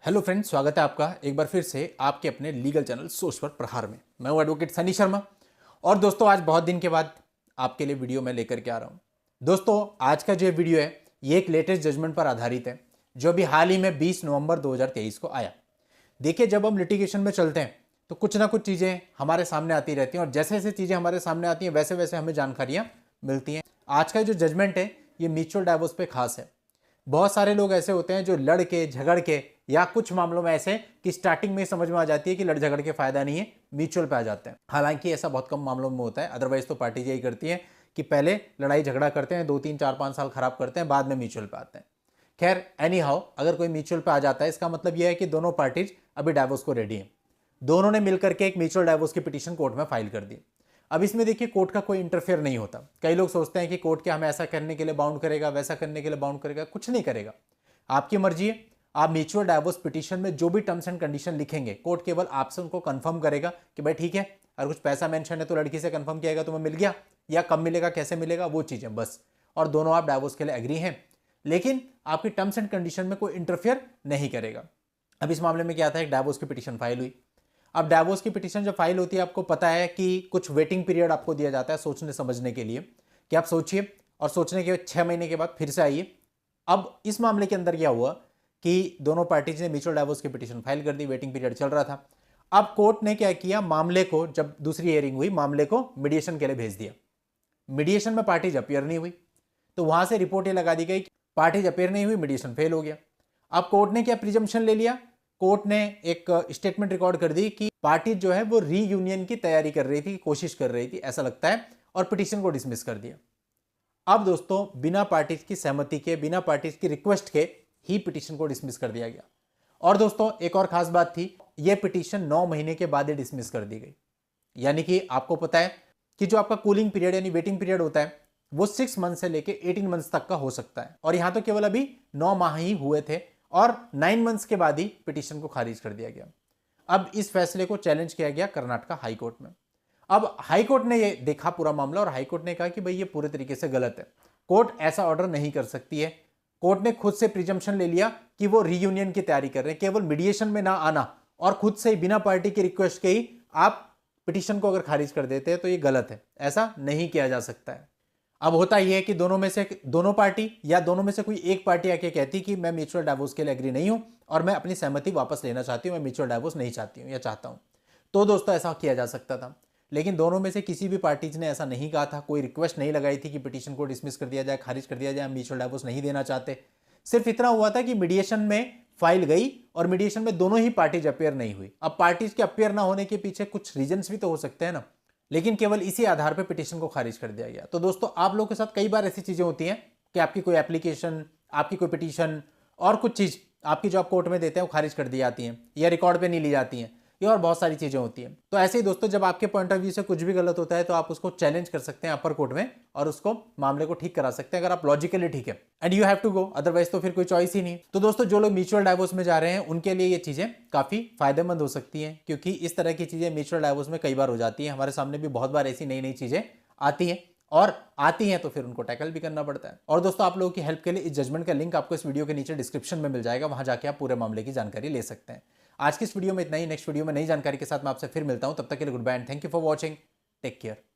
Hello friends, स्वागत है आपका एक बार फिर से आपके अपने लीगल चैनल सोच पर प्रहार में। मैं हूं एडवोकेट सनी शर्मा। और दोस्तों, आज बहुत दिन के बाद आपके लिए वीडियो मैं लेकर के आ रहा हूं। दोस्तों, आज का जो वीडियो है ये एक लेटेस्ट जजमेंट पर आधारित है जो अभी हाल ही में 20 नवंबर 2023 को आया। देखिए, जब हम लिटिगेशन में चलते हैं तो कुछ ना कुछ चीज़ें हमारे सामने आती रहती हैं और जैसे जैसे चीज़ें हमारे सामने आती हैं वैसे वैसे हमें जानकारियाँ मिलती हैं। आज का जो जजमेंट है ये म्यूचुअल डाइवोर्स पे खास है। बहुत सारे लोग ऐसे होते हैं जो लड़ के झगड़ के या कुछ मामलों में ऐसे कि स्टार्टिंग में समझ में आ जाती है कि लड़ झगड़ के फायदा नहीं है, म्यूचुअल पे आ जाते हैं। हालांकि ऐसा बहुत कम मामलों में होता है, अदरवाइज तो पार्टी यही करती है कि पहले लड़ाई झगड़ा करते हैं, 2 3 4 5 साल खराब करते हैं, बाद में म्यूचुअल पे आते हैं। खैर, एनी हाउ, अगर कोई म्यूचुअल पे आ जाता है इसका मतलब यह है कि दोनों पार्टीज अभी डाइवोर्स को रेडी हैं। दोनों ने मिलकर के एक म्यूचुअल डाइवोर्स की पिटीशन कोर्ट में फाइल कर दी। अब इसमें देखिए, कोर्ट का कोई इंटरफेयर नहीं होता। कई लोग सोचते हैं कि कोर्ट क्या हमें ऐसा करने के लिए बाउंड करेगा, वैसा करने के लिए बाउंड करेगा। कुछ नहीं करेगा, आपकी मर्जी है। आप म्यूचुअल डाइवोर्स पिटीशन में जो भी टर्म्स एंड कंडीशन लिखेंगे, कोर्ट केवल आपसे उनको कंफर्म करेगा कि भाई ठीक है, अगर कुछ पैसा मेंशन है तो लड़की से कंफर्म किया तुम्हें मिल गया, या कब मिलेगा, कैसे मिलेगा, वो चीजें बस। और दोनों आप डाइवोर्स के लिए एग्री हैं, लेकिन आपकी टर्म्स एंड कंडीशन में कोई इंटरफेयर नहीं करेगा। अब इस मामले में क्या था, एक डाइवोर्स की पिटीशन फाइल हुई। अब डाइवोर्स की पिटीशन जब फाइल होती है, आपको पता है कि कुछ वेटिंग पीरियड आपको दिया जाता है सोचने समझने के लिए, कि आप सोचिए और सोचने के 6 महीने के बाद फिर से आइए। अब इस मामले के अंदर क्या हुआ कि दोनों पार्टीज ने म्यूचुअल डाइवोर्स की पिटीशन फाइल कर दी, वेटिंग पीरियड चल रहा था। अब कोर्ट ने क्या किया, मामले को, जब दूसरी हियरिंग हुई, मामले को मीडिएशन के लिए भेज दिया। मीडिएशन में पार्टीज अपियर नहीं हुई, तो वहां से रिपोर्ट ये लगा दी गई कि पार्टीज अपियर नहीं हुई, मीडिएशन फेल हो गया। अब कोर्ट ने क्या प्रिजम्पशन ले लिया, कोर्ट ने एक स्टेटमेंट रिकॉर्ड कर दी कि पार्टी जो है वो रीयूनियन की तैयारी कर रही थी, कोशिश कर रही थी, ऐसा लगता है, और पिटीशन को डिसमिस कर दिया। अब दोस्तों, बिना पार्टीज की सहमति के, बिना पार्टीज की रिक्वेस्ट के ही पिटीशन को डिसमिस कर दिया गया। और दोस्तों, एक और खास बात थी, यह पिटीशन 9 महीने के बाद ही डिसमिस कर दी गई। यानी कि आपको पता है कि जो आपका कूलिंग पीरियड यानी वेटिंग पीरियड होता है वो 6 मंथ से लेके 18 मंथ्स तक का हो सकता है, और यहां तो केवल अभी 9 माह ही हुए थे और 9 मंथ्स के बाद ही पिटीशन को खारिज कर दिया गया। अब इस फैसले को चैलेंज किया गया कर्नाटका हाई कोर्ट में। अब हाई कोर्ट ने ये देखा पूरा मामला और हाई कोर्ट ने कहा कि भाई ये पूरे तरीके से गलत है, कोर्ट ऐसा ऑर्डर नहीं कर सकती है। कोर्ट ने खुद से प्रिजम्पशन ले लिया कि वो रीयूनियन की तैयारी कर रहे हैं, केवल मीडिएशन में ना आना और खुद से ही बिना पार्टी की रिक्वेस्ट के ही आप पिटीशन को अगर खारिज कर देते हैं तो ये गलत है, ऐसा नहीं किया जा सकता है। अब होता यह है कि दोनों पार्टी या दोनों में से कोई एक पार्टी आके कहती कि मैं म्यूचुअल डाइवोर्स के लिए एग्री नहीं हूं और मैं अपनी सहमति वापस लेना चाहती हूं, मैं म्यूचुअल डाइवोर्स नहीं चाहती हूं या चाहता हूं, तो दोस्तों ऐसा किया जा सकता था। लेकिन दोनों में से किसी भी पार्टीज ने ऐसा नहीं कहा था, कोई रिक्वेस्ट नहीं लगाई थी कि पिटीशन को डिसमिस कर दिया जाए, खारिज कर दिया जाए, म्यूचुअल डाइवोर्स नहीं देना चाहते। सिर्फ इतना हुआ था कि मीडिएशन में फाइल गई और मीडिएशन में दोनों ही पार्टीज अपेयर नहीं हुई। अब पार्टीज के अपेयर ना होने के पीछे कुछ रीजंस भी तो हो सकते हैं ना, लेकिन केवल इसी आधार पर पिटीशन को खारिज कर दिया गया। तो दोस्तों, आप लोगों के साथ कई बार ऐसी चीजें होती हैं कि आपकी कोई एप्लीकेशन, आपकी कोई पिटीशन और कुछ चीज आपकी जो आप कोर्ट में देते हैं वो खारिज कर दी जाती हैं या रिकॉर्ड पे नहीं ली जाती हैं, ये और बहुत सारी चीजें होती हैं। तो ऐसे ही दोस्तों, जब आपके पॉइंट ऑफ व्यू से कुछ भी गलत होता है तो आप उसको चैलेंज कर सकते हैं अपर कोर्ट में और उसको मामले को ठीक करा सकते हैं, अगर आप लॉजिकली ठीक है, and you have to go, otherwise तो फिर कोई चॉइस ही नहीं। तो दोस्तों, जो लोग म्यूचुअल डाइवोर्स में जा रहे हैं उनके लिए ये चीजें काफी फायदेमंद हो सकती हैं, क्योंकि इस तरह की चीजें म्यूचुअल डाइवोर्स में कई बार हो जाती है। हमारे सामने भी बहुत बार ऐसी नई नई चीजें आती हैं, और आती हैं तो फिर उनको टैकल भी करना पड़ता है। और दोस्तों, आप लोगों की हेल्प के लिए इस जजमेंट का लिंक आपको इस वीडियो के नीचे डिस्क्रिप्शन में मिल जाएगा, वहां जाके आप पूरे मामले की जानकारी ले सकते हैं। आज की इस वीडियो में इतना ही। नेक्स्ट वीडियो में नई जानकारी के साथ मैं आपसे फिर मिलता हूं, तब तक के लिए good bye and thank you for watching. Take care.